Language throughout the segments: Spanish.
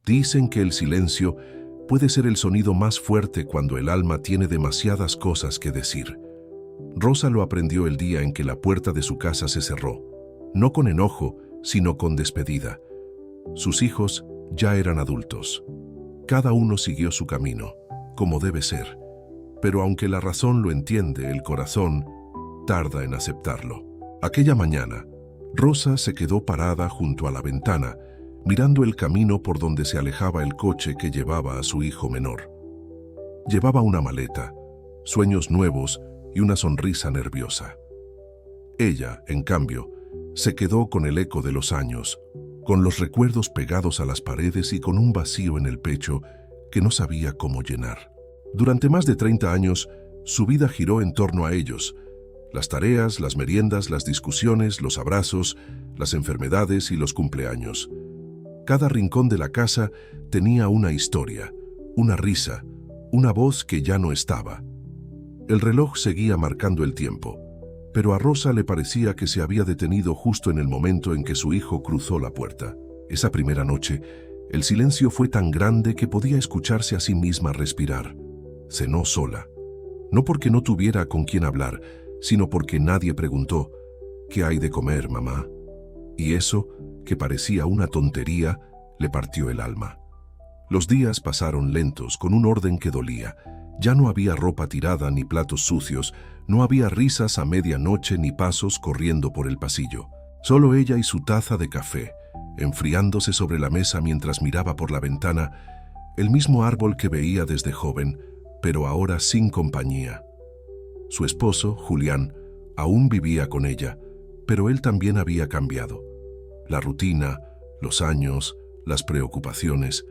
Dicen que el silencio puede ser el sonido más fuerte cuando el alma tiene demasiadas cosas que decir. Rosa lo aprendió el día en que la puerta de su casa se cerró, no con enojo, sino con despedida. Sus hijos ya eran adultos. Cada uno siguió su camino, como debe ser. Pero aunque la razón lo entiende, el corazón tarda en aceptarlo. Aquella mañana, Rosa se quedó parada junto a la ventana, mirando el camino por donde se alejaba el coche que llevaba a su hijo menor. Llevaba una maleta, sueños nuevos y una sonrisa nerviosa. Ella, en cambio, se quedó con el eco de los años, con los recuerdos pegados a las paredes y con un vacío en el pecho que no sabía cómo llenar. Durante más de 30 años, su vida giró en torno a ellos. Las tareas, las meriendas, las discusiones, los abrazos, las enfermedades y los cumpleaños. Cada rincón de la casa tenía una historia, una risa, una voz que ya no estaba. El reloj seguía marcando el tiempo, pero a Rosa le parecía que se había detenido justo en el momento en que su hijo cruzó la puerta. Esa primera noche, el silencio fue tan grande que podía escucharse a sí misma respirar. Cenó sola, no porque no tuviera con quién hablar, sino porque nadie preguntó, ¿qué hay de comer, mamá? Y eso, que parecía una tontería, le partió el alma. Los días pasaron lentos, con un orden que dolía. Ya no había ropa tirada ni platos sucios, no había risas a medianoche ni pasos corriendo por el pasillo. Solo ella y su taza de café, enfriándose sobre la mesa mientras miraba por la ventana el mismo árbol que veía desde joven, pero ahora sin compañía. Su esposo, Julián, aún vivía con ella, pero él también había cambiado. La rutina, los años, las preocupaciones,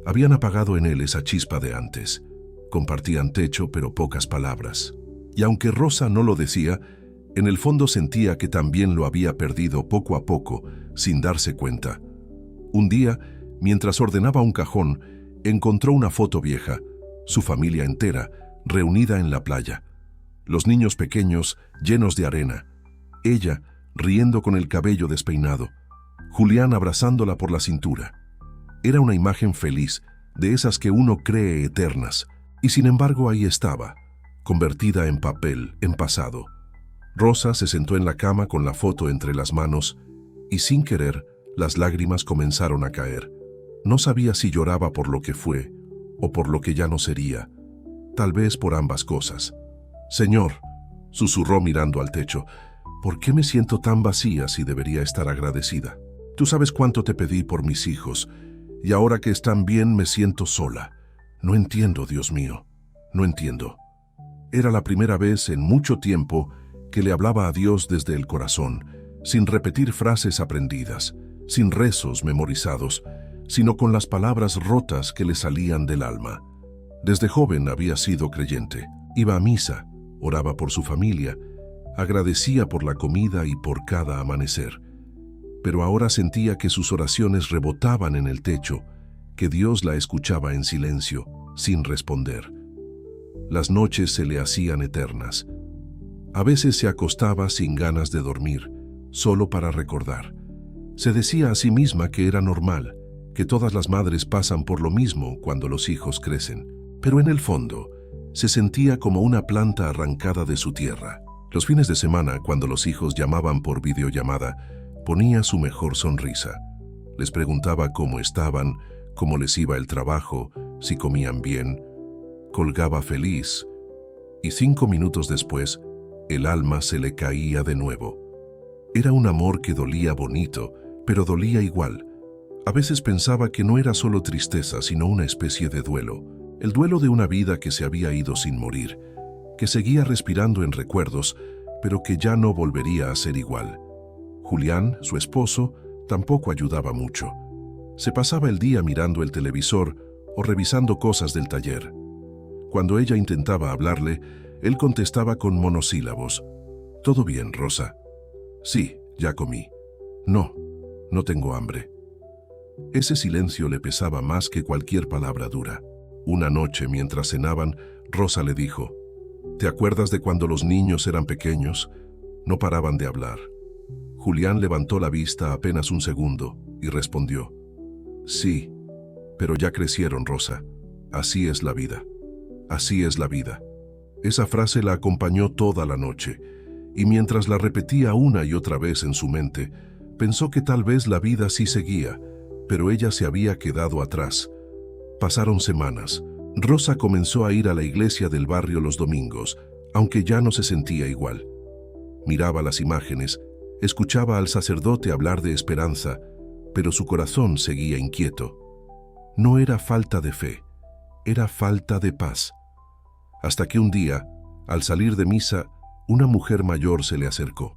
habían apagado en él esa chispa de antes. Compartían techo, pero pocas palabras. Y aunque Rosa no lo decía, en el fondo sentía que también lo había perdido poco a poco, sin darse cuenta. Un día, mientras ordenaba un cajón, encontró una foto vieja, su familia entera, reunida en la playa. Los niños pequeños, llenos de arena. Ella, riendo con el cabello despeinado. Julián abrazándola por la cintura. Era una imagen feliz, de esas que uno cree eternas. Y sin embargo ahí estaba, convertida en papel, en pasado. Rosa se sentó en la cama con la foto entre las manos y sin querer las lágrimas comenzaron a caer. No sabía si lloraba por lo que fue o por lo que ya no sería, tal vez por ambas cosas. «Señor», susurró mirando al techo, «¿por qué me siento tan vacía si debería estar agradecida? Tú sabes cuánto te pedí por mis hijos y ahora que están bien me siento sola. No entiendo, Dios mío, no entiendo». Era la primera vez en mucho tiempo que le hablaba a Dios desde el corazón, sin repetir frases aprendidas, sin rezos memorizados, sino con las palabras rotas que le salían del alma. Desde joven había sido creyente, iba a misa, oraba por su familia, agradecía por la comida y por cada amanecer. Pero ahora sentía que sus oraciones rebotaban en el techo, que Dios la escuchaba en silencio, sin responder. Las noches se le hacían eternas. A veces se acostaba sin ganas de dormir, solo para recordar. Se decía a sí misma que era normal, que todas las madres pasan por lo mismo cuando los hijos crecen, pero en el fondo se sentía como una planta arrancada de su tierra. Los fines de semana, cuando los hijos llamaban por videollamada, ponía su mejor sonrisa. Les preguntaba cómo estaban, cómo les iba el trabajo, si comían bien. Colgaba feliz, y 5 minutos después, el alma se le caía de nuevo. Era un amor que dolía bonito, pero dolía igual. A veces pensaba que no era solo tristeza, sino una especie de duelo. El duelo de una vida que se había ido sin morir, que seguía respirando en recuerdos, pero que ya no volvería a ser igual. Julián, su esposo, tampoco ayudaba mucho. Se pasaba el día mirando el televisor o revisando cosas del taller. Cuando ella intentaba hablarle, él contestaba con monosílabos. «¿Todo bien, Rosa?» «Sí, ya comí». «No, no tengo hambre». Ese silencio le pesaba más que cualquier palabra dura. Una noche, mientras cenaban, Rosa le dijo, «¿Te acuerdas de cuando los niños eran pequeños?» No paraban de hablar. Julián levantó la vista apenas un segundo y respondió, «Sí, Pero ya crecieron, Rosa. Así es la vida. Así es la vida. Esa frase la acompañó toda la noche, y mientras la repetía una y otra vez en su mente, pensó que tal vez la vida sí seguía, pero ella se había quedado atrás. Pasaron semanas. Rosa comenzó a ir a la iglesia del barrio los domingos, aunque ya no se sentía igual. Miraba las imágenes, escuchaba al sacerdote hablar de esperanza, pero su corazón seguía inquieto. No era falta de fe, era falta de paz. Hasta que un día, al salir de misa, una mujer mayor se le acercó.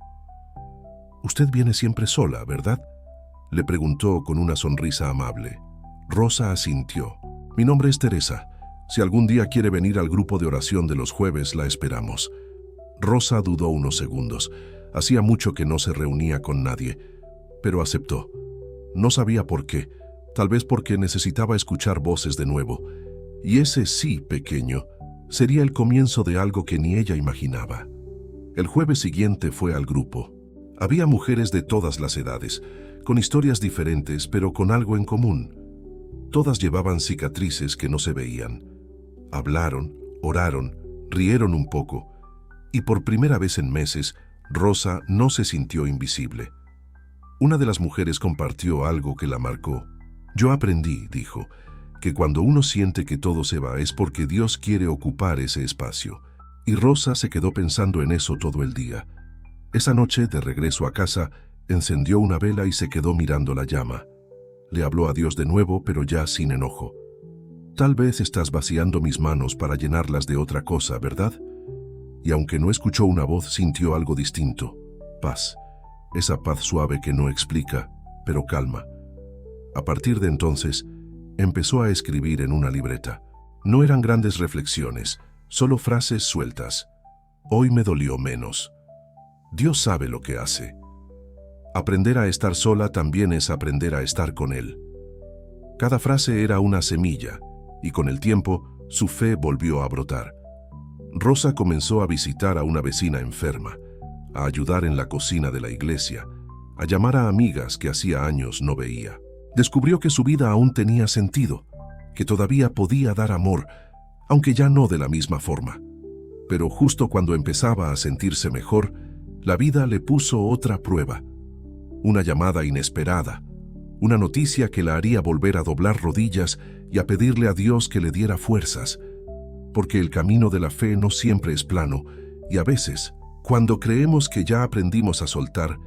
«Usted viene siempre sola, ¿verdad?», le preguntó con una sonrisa amable. Rosa asintió. «Mi nombre es Teresa. Si algún día quiere venir al grupo de oración de los jueves, la esperamos». Rosa dudó unos segundos. Hacía mucho que no se reunía con nadie, pero aceptó. No sabía por qué, tal vez porque necesitaba escuchar voces de nuevo. Y ese sí pequeño sería el comienzo de algo que ni ella imaginaba. El jueves siguiente fue al grupo. Había mujeres de todas las edades, con historias diferentes, pero con algo en común. Todas llevaban cicatrices que no se veían. Hablaron, oraron, rieron un poco, y por primera vez en meses, Rosa no se sintió invisible. Una de las mujeres compartió algo que la marcó. «Yo aprendí», dijo, «que cuando uno siente que todo se va es porque Dios quiere ocupar ese espacio». Y Rosa se quedó pensando en eso todo el día. Esa noche, de regreso a casa, encendió una vela y se quedó mirando la llama. Le habló a Dios de nuevo, pero ya sin enojo. «Tal vez estás vaciando mis manos para llenarlas de otra cosa, ¿verdad?». Y aunque no escuchó una voz, sintió algo distinto. Paz. Esa paz suave que no explica, pero calma. A partir de entonces, empezó a escribir en una libreta. No eran grandes reflexiones, solo frases sueltas. «Hoy me dolió menos». Dios sabe lo que hace. Aprender a estar sola también es aprender a estar con Él. Cada frase era una semilla, y con el tiempo, su fe volvió a brotar. Rosa comenzó a visitar a una vecina enferma, a ayudar en la cocina de la iglesia, a llamar a amigas que hacía años no veía. Descubrió que su vida aún tenía sentido, que todavía podía dar amor, aunque ya no de la misma forma. Pero justo cuando empezaba a sentirse mejor, la vida le puso otra prueba. Una llamada inesperada, una noticia que la haría volver a doblar rodillas y a pedirle a Dios que le diera fuerzas, porque el camino de la fe no siempre es plano, y a veces, cuando creemos que ya aprendimos a soltar,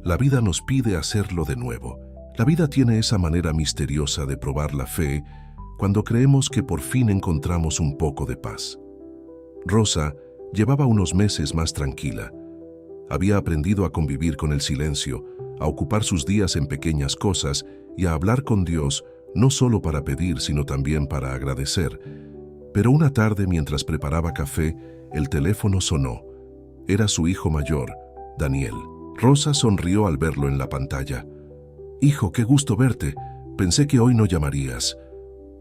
la vida nos pide hacerlo de nuevo. La vida tiene esa manera misteriosa de probar la fe cuando creemos que por fin encontramos un poco de paz. Rosa llevaba unos meses más tranquila. Había aprendido a convivir con el silencio, a ocupar sus días en pequeñas cosas y a hablar con Dios, no solo para pedir, sino también para agradecer. Pero una tarde, mientras preparaba café, el teléfono sonó. Era su hijo mayor, Daniel. Rosa sonrió al verlo en la pantalla. «Hijo, qué gusto verte. Pensé que hoy no llamarías».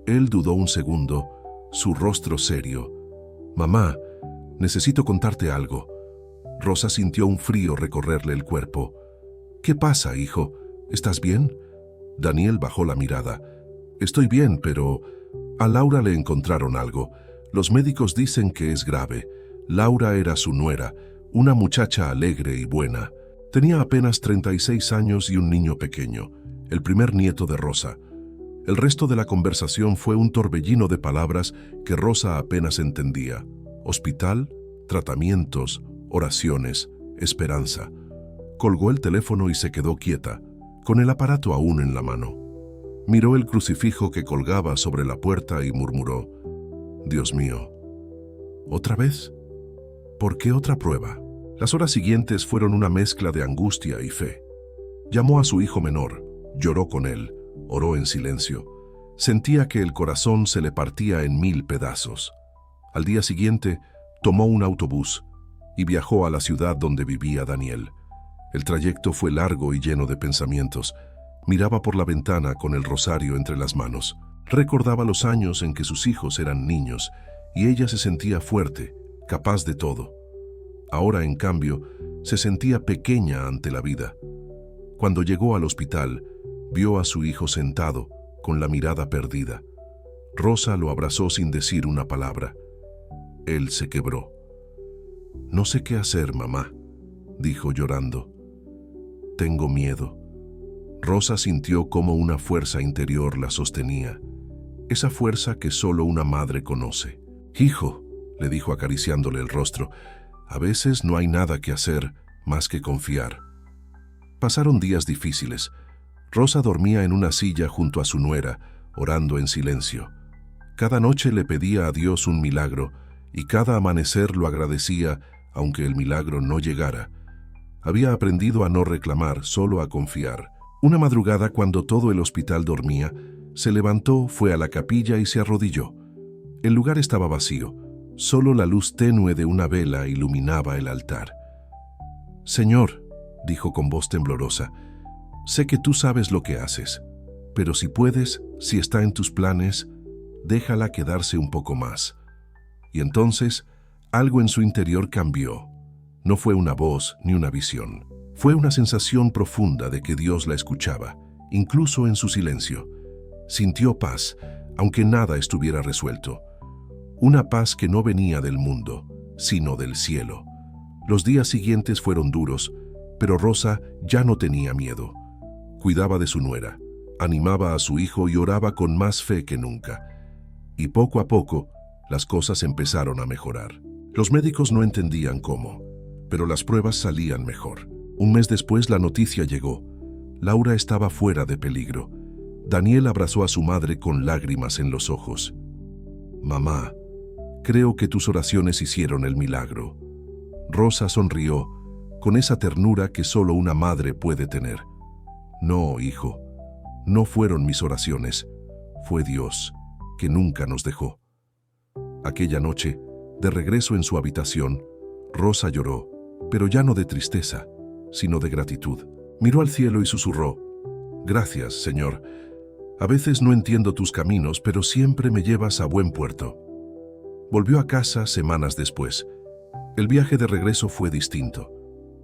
Él dudó un segundo, su rostro serio. «Mamá, necesito contarte algo». Rosa sintió un frío recorrerle el cuerpo. «¿Qué pasa, hijo? ¿Estás bien?». Daniel bajó la mirada. «Estoy bien, pero a Laura le encontraron algo. Los médicos dicen que es grave. Laura era su nuera, una muchacha alegre y buena. Tenía apenas 36 años y un niño pequeño, el primer nieto de Rosa». El resto de la conversación fue un torbellino de palabras que Rosa apenas entendía. Hospital, tratamientos, oraciones, esperanza. Colgó el teléfono y se quedó quieta, con el aparato aún en la mano. Miró el crucifijo que colgaba sobre la puerta y murmuró: «Dios mío, ¿otra vez? ¿Por qué otra prueba?». Las horas siguientes fueron una mezcla de angustia y fe. Llamó a su hijo menor, lloró con él, oró en silencio. Sentía que el corazón se le partía en 1000 pedazos. Al día siguiente, tomó un autobús y viajó a la ciudad donde vivía Daniel. El trayecto fue largo y lleno de pensamientos. Miraba por la ventana con el rosario entre las manos. Recordaba los años en que sus hijos eran niños y ella se sentía fuerte, capaz de todo. Ahora, en cambio, se sentía pequeña ante la vida. Cuando llegó al hospital, vio a su hijo sentado, con la mirada perdida. Rosa lo abrazó sin decir una palabra. Él se quebró. «No sé qué hacer, mamá», dijo llorando. «Tengo miedo». Rosa sintió cómo una fuerza interior la sostenía, esa fuerza que solo una madre conoce. «Hijo», le dijo acariciándole el rostro, «a veces no hay nada que hacer más que confiar». Pasaron días difíciles. Rosa dormía en una silla junto a su nuera, orando en silencio. Cada noche le pedía a Dios un milagro y cada amanecer lo agradecía, aunque el milagro no llegara. Había aprendido a no reclamar, solo a confiar. Una madrugada, cuando todo el hospital dormía, se levantó, fue a la capilla y se arrodilló. El lugar estaba vacío. Solo la luz tenue de una vela iluminaba el altar. «Señor», dijo con voz temblorosa, «sé que tú sabes lo que haces, pero si puedes, si está en tus planes, déjala quedarse un poco más». Y entonces, algo en su interior cambió. No fue una voz ni una visión. Fue una sensación profunda de que Dios la escuchaba, incluso en su silencio. Sintió paz, aunque nada estuviera resuelto. Una paz que no venía del mundo, sino del cielo. Los días siguientes fueron duros, pero Rosa ya no tenía miedo. Cuidaba de su nuera, animaba a su hijo y oraba con más fe que nunca. Y poco a poco, las cosas empezaron a mejorar. Los médicos no entendían cómo, pero las pruebas salían mejor. Un mes después la noticia llegó. Laura estaba fuera de peligro. Daniel abrazó a su madre con lágrimas en los ojos. «Mamá, creo que tus oraciones hicieron el milagro». Rosa sonrió, con esa ternura que solo una madre puede tener. «No, hijo, no fueron mis oraciones, fue Dios, que nunca nos dejó». Aquella noche, de regreso en su habitación, Rosa lloró, pero ya no de tristeza, sino de gratitud. Miró al cielo y susurró: «Gracias, Señor. A veces no entiendo tus caminos, pero siempre me llevas a buen puerto». Volvió a casa semanas después. El viaje de regreso fue distinto.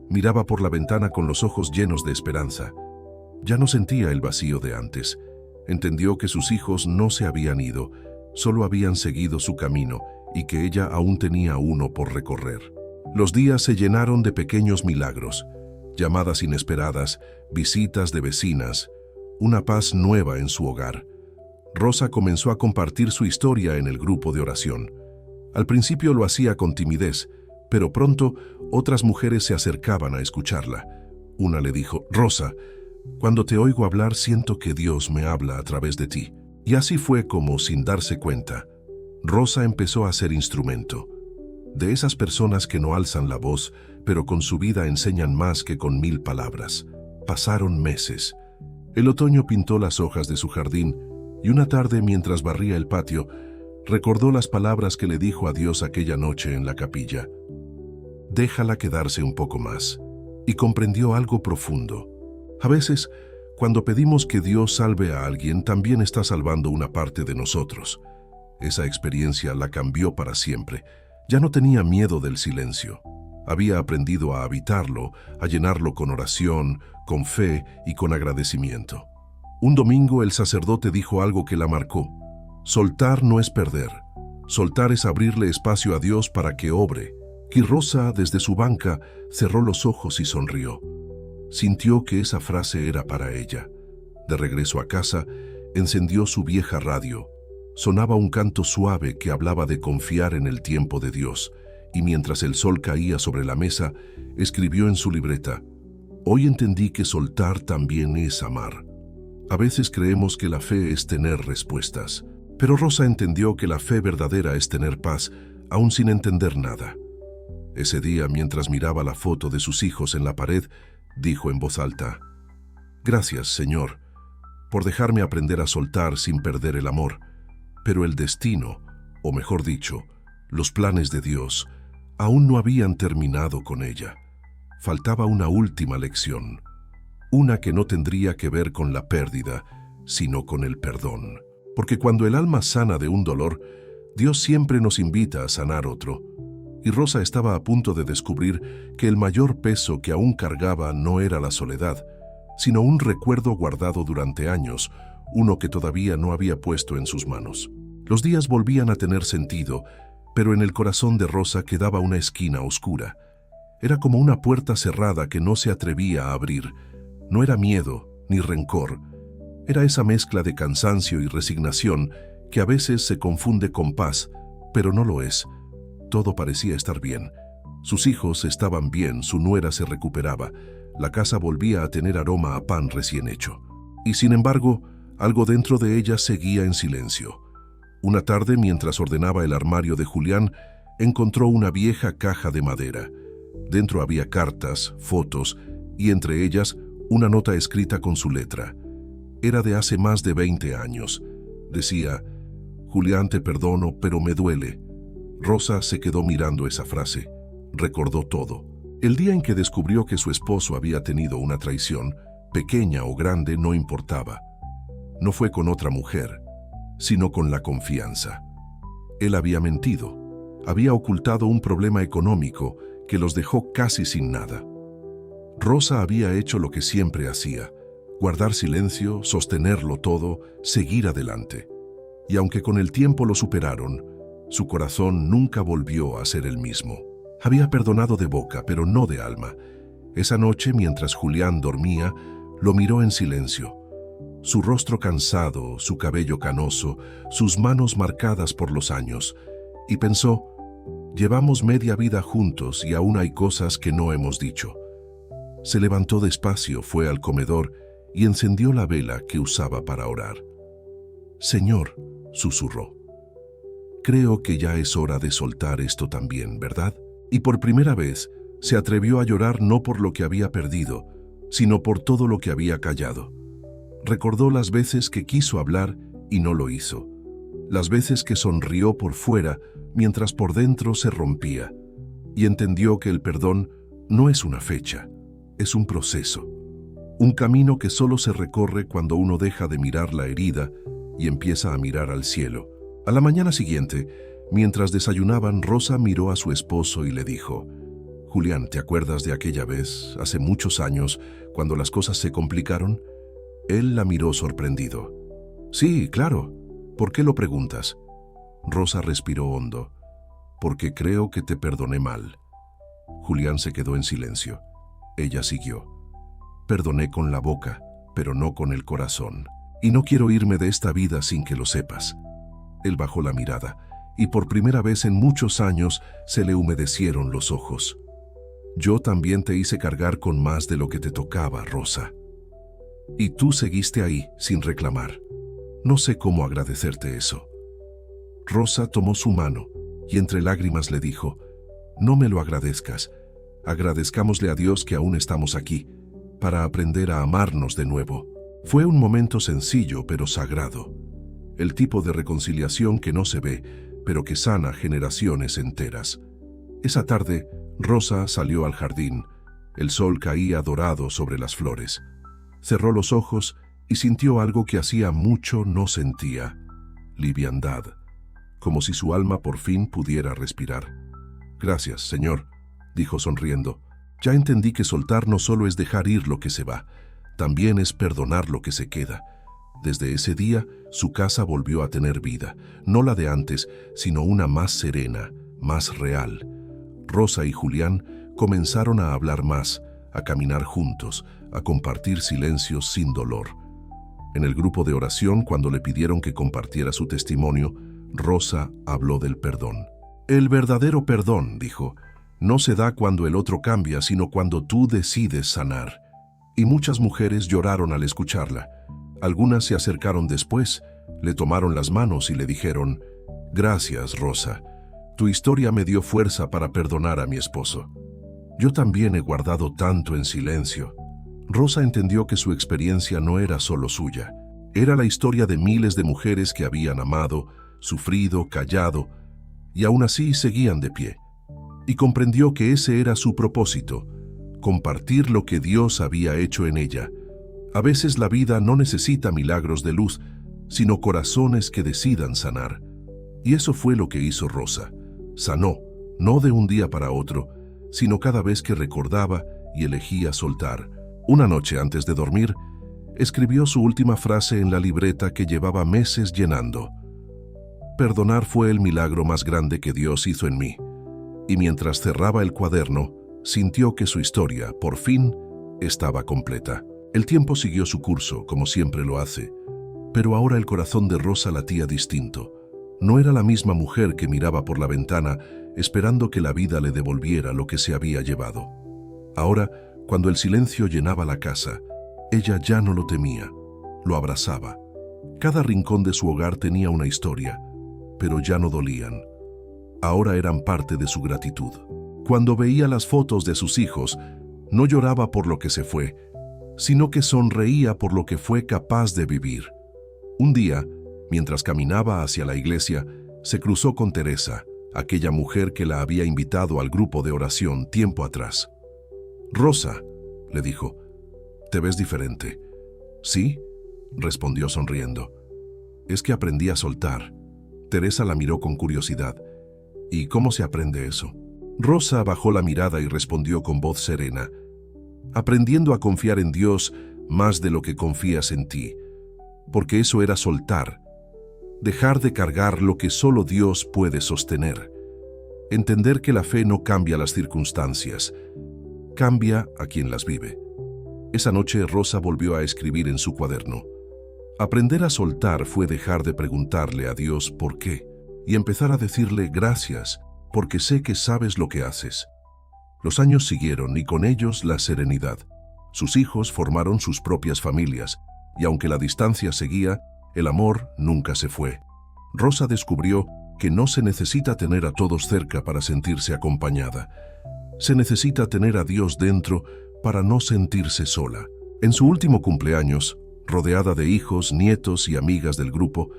Miraba por la ventana con los ojos llenos de esperanza. Ya no sentía el vacío de antes. Entendió que sus hijos no se habían ido, solo habían seguido su camino y que ella aún tenía uno por recorrer. Los días se llenaron de pequeños milagros, llamadas inesperadas, visitas de vecinas, una paz nueva en su hogar. Rosa comenzó a compartir su historia en el grupo de oración. Al principio lo hacía con timidez, pero pronto otras mujeres se acercaban a escucharla. Una le dijo: «Rosa, cuando te oigo hablar siento que Dios me habla a través de ti». Y así fue como, sin darse cuenta, Rosa empezó a ser instrumento. De esas personas que no alzan la voz, pero con su vida enseñan más que con 1000 palabras. Pasaron meses. El otoño pintó las hojas de su jardín, y una tarde, mientras barría el patio, recordó las palabras que le dijo a Dios aquella noche en la capilla. «Déjala quedarse un poco más». Y comprendió algo profundo. A veces, cuando pedimos que Dios salve a alguien, también está salvando una parte de nosotros. Esa experiencia la cambió para siempre. Ya no tenía miedo del silencio. Había aprendido a habitarlo, a llenarlo con oración, con fe y con agradecimiento. Un domingo el sacerdote dijo algo que la marcó. Soltar no es perder. Soltar es abrirle espacio a Dios para que obre. Y Rosa, desde su banca, cerró los ojos y sonrió. Sintió que esa frase era para ella. De regreso a casa, encendió su vieja radio. Sonaba un canto suave que hablaba de confiar en el tiempo de Dios, y mientras el sol caía sobre la mesa, escribió en su libreta: «Hoy entendí que soltar también es amar». A veces creemos que la fe es tener respuestas, pero Rosa entendió que la fe verdadera es tener paz, aún sin entender nada. Ese día, mientras miraba la foto de sus hijos en la pared, dijo en voz alta: «Gracias, Señor, por dejarme aprender a soltar sin perder el amor. Pero el destino, o mejor dicho, los planes de Dios, aún no habían terminado con ella. Faltaba una última lección, una que no tendría que ver con la pérdida, sino con el perdón. Porque cuando el alma sana de un dolor, Dios siempre nos invita a sanar otro». Y Rosa estaba a punto de descubrir que el mayor peso que aún cargaba no era la soledad, sino un recuerdo guardado durante años, uno que todavía no había puesto en sus manos. Los días volvían a tener sentido, pero en el corazón de Rosa quedaba una esquina oscura. Era como una puerta cerrada que no se atrevía a abrir. No era miedo ni rencor. Era esa mezcla de cansancio y resignación que a veces se confunde con paz, pero no lo es. Todo parecía estar bien. Sus hijos estaban bien, su nuera se recuperaba, la casa volvía a tener aroma a pan recién hecho. Y sin embargo, algo dentro de ella seguía en silencio. Una tarde, mientras ordenaba el armario de Julián, encontró una vieja caja de madera. Dentro había cartas, fotos y entre ellas una nota escrita con su letra. Era de hace más de 20 años. Decía: «Julián, te perdono, pero me duele». Rosa se quedó mirando esa frase. Recordó todo. El día en que descubrió que su esposo había tenido una traición, pequeña o grande, no importaba. No fue con otra mujer, sino con la confianza. Él había mentido, había ocultado un problema económico que los dejó casi sin nada. Rosa había hecho lo que siempre hacía: guardar silencio, sostenerlo todo, seguir adelante. Y aunque con el tiempo lo superaron, su corazón nunca volvió a ser el mismo. Había perdonado de boca, pero no de alma. Esa noche, mientras Julián dormía, lo miró en silencio. Su rostro cansado, su cabello canoso, sus manos marcadas por los años. Y pensó: llevamos media vida juntos y aún hay cosas que no hemos dicho. Se levantó despacio, fue al comedor y encendió la vela que usaba para orar. «Señor», susurró, «creo que ya es hora de soltar esto también, ¿verdad?». Y por primera vez se atrevió a llorar, no por lo que había perdido, sino por todo lo que había callado. Recordó las veces que quiso hablar y no lo hizo, las veces que sonrió por fuera mientras por dentro se rompía, y entendió que el perdón no es una fecha, es un proceso, un camino que solo se recorre cuando uno deja de mirar la herida y empieza a mirar al cielo. A la mañana siguiente, mientras desayunaban, Rosa miró a su esposo y le dijo: «Julián, ¿te acuerdas de aquella vez, hace muchos años, cuando las cosas se complicaron?». Él la miró sorprendido. «Sí, claro. ¿Por qué lo preguntas?». Rosa respiró hondo. «Porque creo que te perdoné mal». Julián se quedó en silencio. Ella siguió: «Perdoné con la boca, pero no con el corazón. Y no quiero irme de esta vida sin que lo sepas». Él bajó la mirada, y por primera vez en muchos años se le humedecieron los ojos. «Yo también te hice cargar con más de lo que te tocaba, Rosa. Y tú seguiste ahí, sin reclamar. No sé cómo agradecerte eso». Rosa tomó su mano y entre lágrimas le dijo: «No me lo agradezcas. Agradezcámosle a Dios que aún estamos aquí, para aprender a amarnos de nuevo». Fue un momento sencillo pero sagrado. El tipo de reconciliación que no se ve, pero que sana generaciones enteras. Esa tarde, Rosa salió al jardín. El sol caía dorado sobre las flores. Cerró los ojos y sintió algo que hacía mucho no sentía: liviandad, como si su alma por fin pudiera respirar. «Gracias, Señor», dijo sonriendo. «Ya entendí que soltar no solo es dejar ir lo que se va, también es perdonar lo que se queda». Desde ese día, su casa volvió a tener vida, no la de antes, sino una más serena, más real. Rosa y Julián comenzaron a hablar más, a caminar juntos, a compartir silencios sin dolor. En el grupo de oración, cuando le pidieron que compartiera su testimonio, Rosa habló del perdón. «El verdadero perdón», dijo, «no se da cuando el otro cambia, sino cuando tú decides sanar». Y muchas mujeres lloraron al escucharla. Algunas se acercaron después, le tomaron las manos y le dijeron: «Gracias, Rosa. Tu historia me dio fuerza para perdonar a mi esposo. Yo también he guardado tanto en silencio». Rosa entendió que su experiencia no era solo suya. Era la historia de miles de mujeres que habían amado, sufrido, callado, y aún así seguían de pie. Y comprendió que ese era su propósito: compartir lo que Dios había hecho en ella. A veces la vida no necesita milagros de luz, sino corazones que decidan sanar. Y eso fue lo que hizo Rosa. Sanó, no de un día para otro, sino cada vez que recordaba y elegía soltar. Una noche antes de dormir, Escribió su última frase en la libreta que llevaba meses llenando. Perdonar fue el milagro más grande que Dios hizo en mí. Y mientras cerraba el cuaderno, sintió que su historia, por fin, estaba completa. El tiempo siguió su curso, como siempre lo hace, pero ahora el corazón de Rosa latía distinto. No era la misma mujer que miraba por la ventana, esperando que la vida le devolviera lo que se había llevado. Ahora, cuando el silencio llenaba la casa, ella ya no lo temía, lo abrazaba. Cada rincón de su hogar tenía una historia, pero ya no dolían. Ahora eran parte de su gratitud. Cuando veía las fotos de sus hijos, no lloraba por lo que se fue, sino que sonreía por lo que fue capaz de vivir. Un día, mientras caminaba hacia la iglesia, se cruzó con Teresa, aquella mujer que la había invitado al grupo de oración tiempo atrás. «Rosa», le dijo, «te ves diferente». «¿Sí?», respondió sonriendo. «Es que aprendí a soltar». Teresa la miró con curiosidad. «¿Y cómo se aprende eso?». Rosa bajó la mirada y respondió con voz serena: «Aprendiendo a confiar en Dios más de lo que confías en ti, porque eso era soltar, dejar de cargar lo que solo Dios puede sostener, entender que la fe no cambia las circunstancias, cambia a quien las vive». Esa noche Rosa volvió a escribir en su cuaderno. Aprender a soltar fue dejar de preguntarle a Dios por qué y empezar a decirle gracias, porque sé que sabes lo que haces. Los años siguieron y con ellos la serenidad. Sus hijos formaron sus propias familias y aunque la distancia seguía, el amor nunca se fue. Rosa descubrió que no se necesita tener a todos cerca para sentirse acompañada. Se necesita tener a Dios dentro para no sentirse sola. En su último cumpleaños, rodeada de hijos, nietos y amigas del grupo,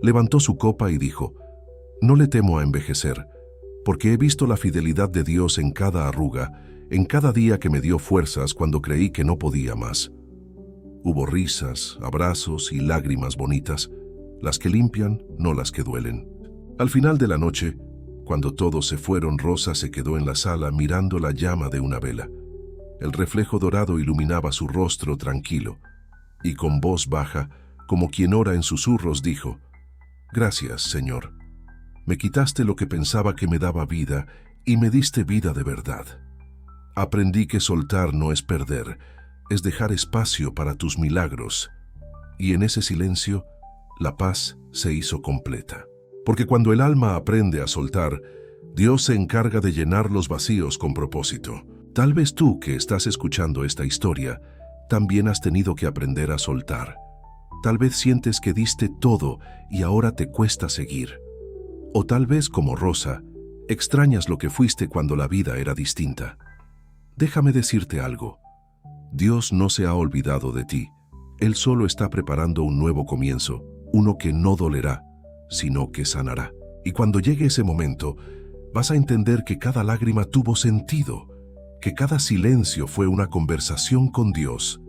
levantó su copa y dijo: «No le temo a envejecer, porque he visto la fidelidad de Dios en cada arruga, en cada día que me dio fuerzas cuando creí que no podía más». Hubo risas, abrazos y lágrimas bonitas, las que limpian, no las que duelen. Al final de la noche, cuando todos se fueron, Rosa se quedó en la sala mirando la llama de una vela. El reflejo dorado iluminaba su rostro tranquilo, y con voz baja, como quien ora en susurros, dijo: «Gracias, Señor. Me quitaste lo que pensaba que me daba vida y me diste vida de verdad. Aprendí que soltar no es perder, es dejar espacio para tus milagros». Y en ese silencio, la paz se hizo completa. Porque cuando el alma aprende a soltar, Dios se encarga de llenar los vacíos con propósito. Tal vez tú que estás escuchando esta historia, también has tenido que aprender a soltar. Tal vez sientes que diste todo y ahora te cuesta seguir. O tal vez, como Rosa, extrañas lo que fuiste cuando la vida era distinta. Déjame decirte algo. Dios no se ha olvidado de ti. Él solo está preparando un nuevo comienzo, uno que no dolerá, sino que sanará. Y cuando llegue ese momento, vas a entender que cada lágrima tuvo sentido, que cada silencio fue una conversación con Dios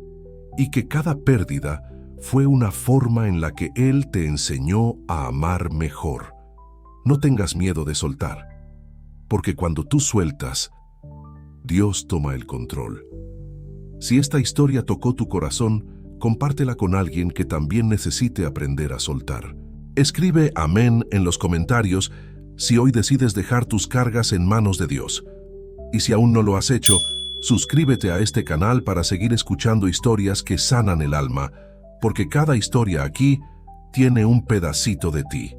y que cada pérdida fue una forma en la que Él te enseñó a amar mejor. No tengas miedo de soltar, porque cuando tú sueltas, Dios toma el control. Si esta historia tocó tu corazón, compártela con alguien que también necesite aprender a soltar. Escribe amén en los comentarios si hoy decides dejar tus cargas en manos de Dios. Y si aún no lo has hecho, suscríbete a este canal para seguir escuchando historias que sanan el alma, porque cada historia aquí tiene un pedacito de ti.